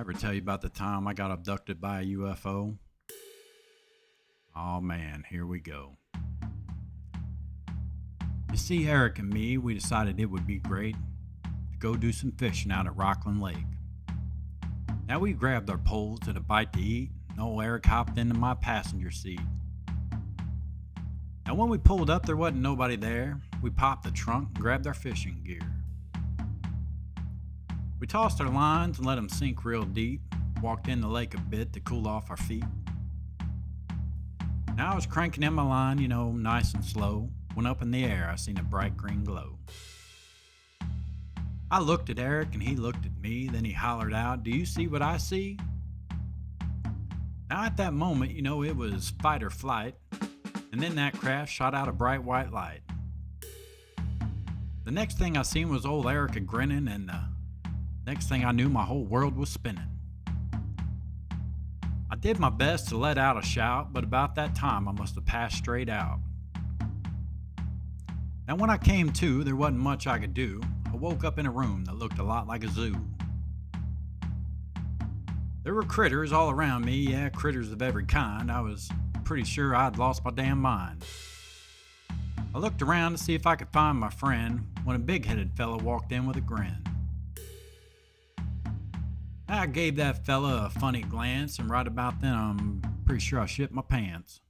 I ever tell you about the time I got abducted by a UFO? Oh man, here we go. You see, Eric and me, we decided it would be great to go do some fishing out at Rockland Lake. Now we grabbed our poles and a bite to eat, and old Eric hopped into my passenger seat. Now when we pulled up, there wasn't nobody there. We popped the trunk and grabbed our fishing gear. We tossed our lines and let them sink real deep, walked in the lake a bit to cool off our feet. Now I was cranking in my line, nice and slow. When up in the air, I seen a bright green glow. I looked at Eric and he looked at me, then he hollered out, "Do you see what I see?" Now at that moment, it was fight or flight, and then that craft shot out a bright white light. The next thing I seen was old Eric a grinning, and the next thing I knew, my whole world was spinning. I did my best to let out a shout, but about that time I must have passed straight out. Now when I came to, there wasn't much I could do. I woke up in a room that looked a lot like a zoo. There were critters all around me, yeah, critters of every kind. I was pretty sure I'd lost my damn mind. I looked around to see if I could find my friend when a big-headed fella walked in with a grin. I gave that fella a funny glance, and right about then I'm pretty sure I shit my pants.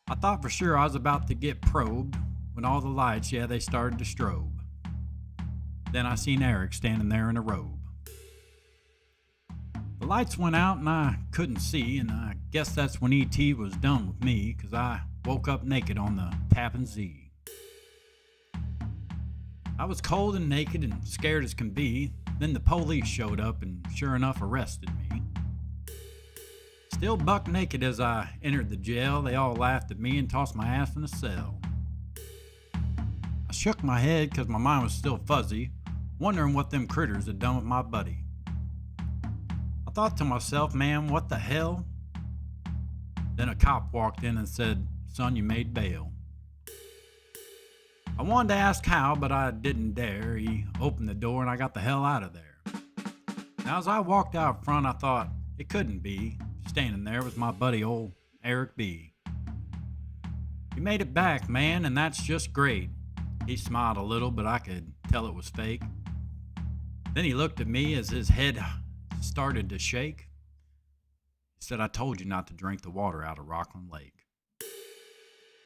I thought for sure I was about to get probed when all the lights, yeah, they started to strobe. Then I seen Eric standing there in a robe. The lights went out and I couldn't see, and I guess that's when E.T. was done with me, 'cause I woke up naked on the Tappan Zee. I was cold and naked and scared as can be. Then the police showed up and sure enough arrested me. Still buck naked as I entered the jail, they all laughed at me and tossed my ass in a cell. I shook my head 'cause my mind was still fuzzy, wondering what them critters had done with my buddy. I thought to myself, man, what the hell? Then a cop walked in and said, "Son, you made bail." I wanted to ask how, but I didn't dare. He opened the door and I got the hell out of there. Now as I walked out front, I thought it couldn't be. Standing there was my buddy old Eric B. "You made it back, man, and that's just great." He smiled a little, but I could tell it was fake. Then he looked at me as his head started to shake. He said, "I told you not to drink the water out of Rockland Lake."